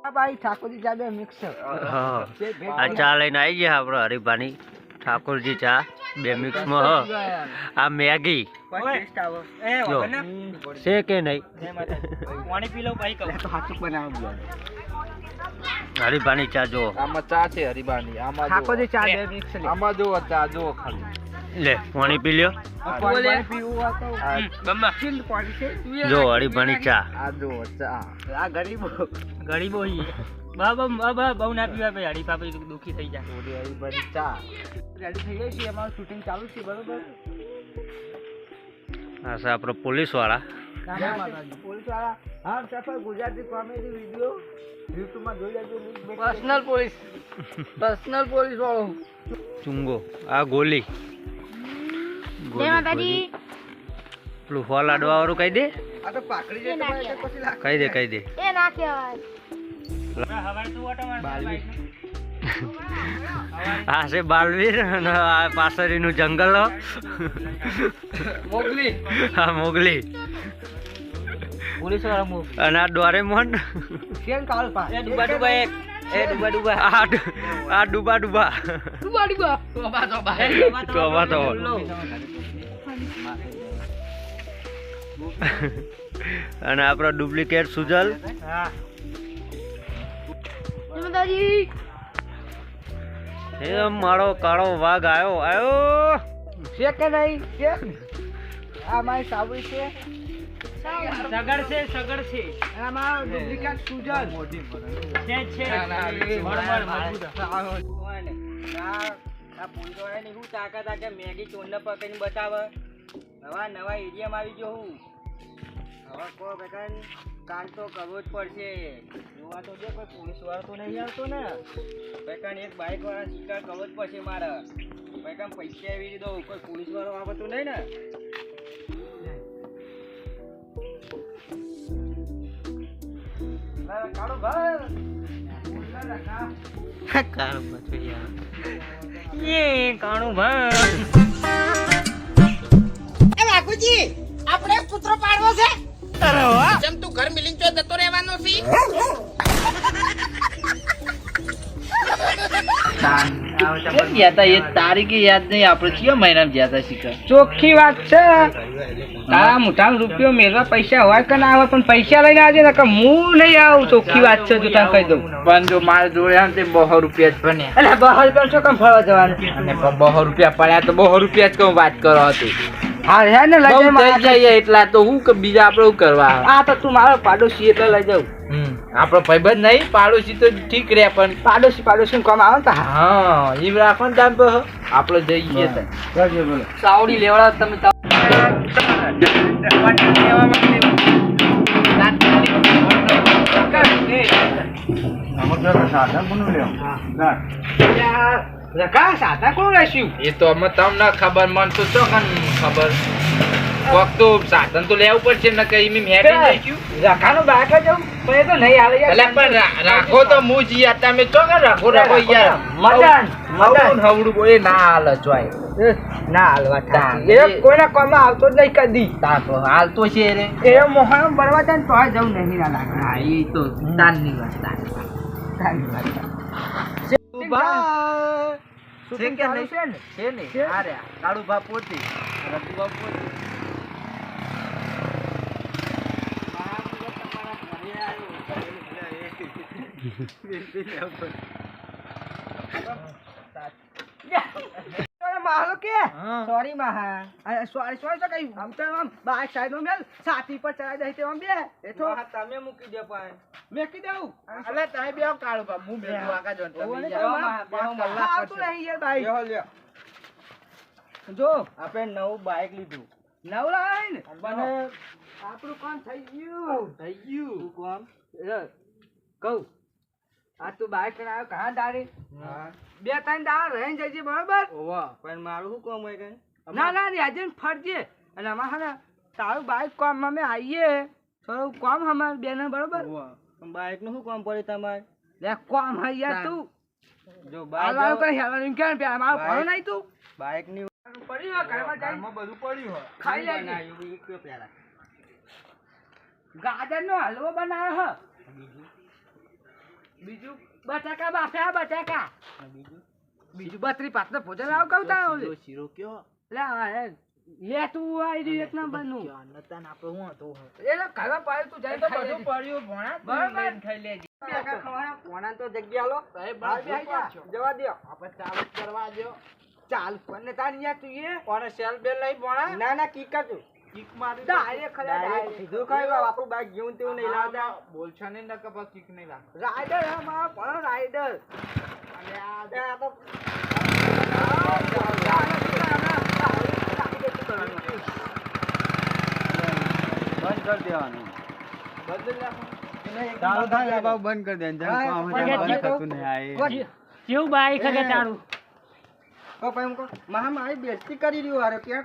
ભાઈ ઠાકોરજી ચા બે મિક્સ. હા આ ચા લઈને આવી ગયા આપણે હરીભાની ઠાકોરજી ચા બે મિક્સમાં. આ મેગી છે કે નહીં હરીભાની ચા જો આમાં ચા છે હરીબાની. આમાં ઠાકોરજી ચા બે મિક્સ. આમાં જો ચા જો ખાલી લે પાણી પી લ્યો. જો હરીભાની ચા. આ જો ચા. આ ગરીબો બહુ ના પીવા ભાઈ હરીફા પછી દુખી થઈ જાય. હરીબાની ચા રેડી થઈ ગઈ છે. અમારું શૂટિંગ ચાલુ છે બરોબર. આ છે આપણો પોલીસ વાળા. પોલીસ વાળા હા સફર ગુજરાતી કોમેડી વિડીયો યુટ્યુબમાં જોઈ લેજો. પર્સનલ પોલીસ વાળો ચુંગો. આ ગોલી પેલું ફોલ આડવા વાળું કહી દે. આ તો પાકડી જાય પછી લાગ કહી દે કહી દે. એ ના કહેવાય. આ છે બાલવીર અને આ પાસરીનું જંગલ. મોગલી હા મોગલી. પોલીસ વાળા અને આ ડોરેમોન. કેમ કાલ પા એ ડુબા ડુબા એક એ ડુબા ડુબા આ ડુબા ડુબા તોબા તો અને આપણો ડુપ્લિકેટ સુજલ. એ મારો કાળો વાઘ આવ્યો છે કે નહીં છે. આ મારી સાબુ છે. સગડ છે આ મારો ડુપ્લિકેટ સુજલ છે. આ પુલદોડા ની હું તાકાત આ કે મેગી ચોંડ પકડીને બતાવે. નવા એરિયામાં આવી ગયો હું. હવે કો બેકાન કાન તો કરવો જ પડશે. જોવા તો દે કોઈ પોલીસ વાળો તો નહીં આવતો ને. બેકાન એક બાઇક વાળા શિકાર કરવો જ પડશે મારે. બેકાન પૈસા આવી દઉં કોઈ પોલીસ વાળો આવતો નહીં ને. કાળો ભાઈ કાણું ભાઈ બાપુજી આપણે પુત્રો પાડવો છે. અરે વાહ જેમ તું ઘર મિલિંગ તો જતો રહેવાનો છે. તારીખ યાદ નહીં. આપણે કયો મહિનામાં ગયા હતા શિખર? ચોખ્ખી વાત છે. તારા મોટા રૂપિયો મેળવા પૈસા હોય કે ના હોય પણ પૈસા લઈને આવજે ને હું નહીં આવું. ચોખ્ખી વાત છે. જો તને કહી દઉં પણ જો મારે જોડે આવે તે 200 રૂપિયા જ બન્યા. એટલે 200 રૂપિયા શું કામ ફરવા જવાનું? અને 200 રૂપિયા પડ્યા તો 200 રૂપિયા જ કઉ વાત કરો હતી. હા હે ને લઈ બહુ થઈ જાય એટલા તો હું કે બીજા આપણે શું કરવા આવે? આ તો તું મારો પાડોશી એટલે લઈ જાઉં. આપણો ભાઈબંધ નહીં પાડોશી તો ઠીક રહે પણ પાડોશી કામ આવે ને. હા એમ રાખવાનું તામ આપણે જઈએ તો સાવડી લેવડા તમે સાધા કોણ રહેશું? એ તો અમે તમને ખબર મન તો ચોકન ખબર કોક તો સાધન તો લેવું પડશે ને કઈ મેં રખાનો બાઈક જ જવું પણ એ તો નહીં આવે યાર. એટલે પણ રાખો તો હું જ યાર તમે ચોકન રાખો યાર. મદન હવડું બોલે ના હાલ ચોય ના હાલવા એ કોઈના કામમાં આવતો જ નહીં કદી. હાલ તો છે રે એ મોહન બળવા જાય ને તો જવું નહીં ના લાગે. હા એ તો તાનની વાત શૂટિંગ ચાલુ છે ને? છે ને આ રે કાળુ ભા પોતી રઘુ ભા પોતી. માલો કે સોરી મહા સોરી તો કઈ આમ બાઈક સાઈડ માં મેલ સાથી પર ચડાઈ દઈ તેમ બે એ તો તમે મૂકી દે પણ મેકી દઉં. અલે તમે બે કાળુ ભા હું બે વાકા જોન તમે આવતું નહીં યાર બાઈક. જો આપણે નવું બાઈક લીધું. નવું લાવ્યા ને અને આપણું કામ થઈ ગયું. કામ કહું આ તું બાઈક કરાયો કहाँ દાડી? 2-3 દાડા રહીને જજે બરોબર. પણ મારું શું કામ હોય કે ના આજે ફરજે અને અમારે હા તારું બાઈક કામમાં અમે આવીએ થોડું કામ અમારે બેને બરોબર. બાઈક નું શું કામ પડે તમારે? લે કામ હા યાર તું જો બાઈક કઈ હેવાનું કેમ પે મારો ભરો નહીં તું બાઈક ની પડ્યું હોય ઘરમાં જઈને બધું પડ્યું હોય ખાઈ લેજે. ગાજર નો હલવો બનાવ્યો હ. બીજું બટાકા બાફ્યા બટાકા બીજું 32 5 ભોજન આવ કહું તા શીરો કયો લે લે તું આઈ રહ્યું એક નંબર નું નતન આપણે હું હતો એ ખાવા પાડે તું જાય તો બધું પડ્યું ભણા બરાબર. ખાઈ લેજે કોના તો જગ્યા લો જવા દો આપણે ચાલુ જ કરવા દો ચાલ કોને તારી યાર તું એ કોને સેલ બેલ લઈ ભણા ના ના કી કરતું કિક મારી ડાયરેક્ટ ખરા ડાયરેક્ટ સીધું ખાઈ આપણું બાઈક જેવું તેવું નહીં લાવતા બોલછા ને નકા પાસ કિક નહીં લાગ રાઈડર હા મારા પણ રાઈડર આ તો બંધ કરી દેવાનું ચાલુ થાય એ બાબુ બંધ કરી દેવાનું કેવું બાઈક હગે તારું કો ભાઈ મહા મારી બેસ્તી કરી રહ્યું હારે કે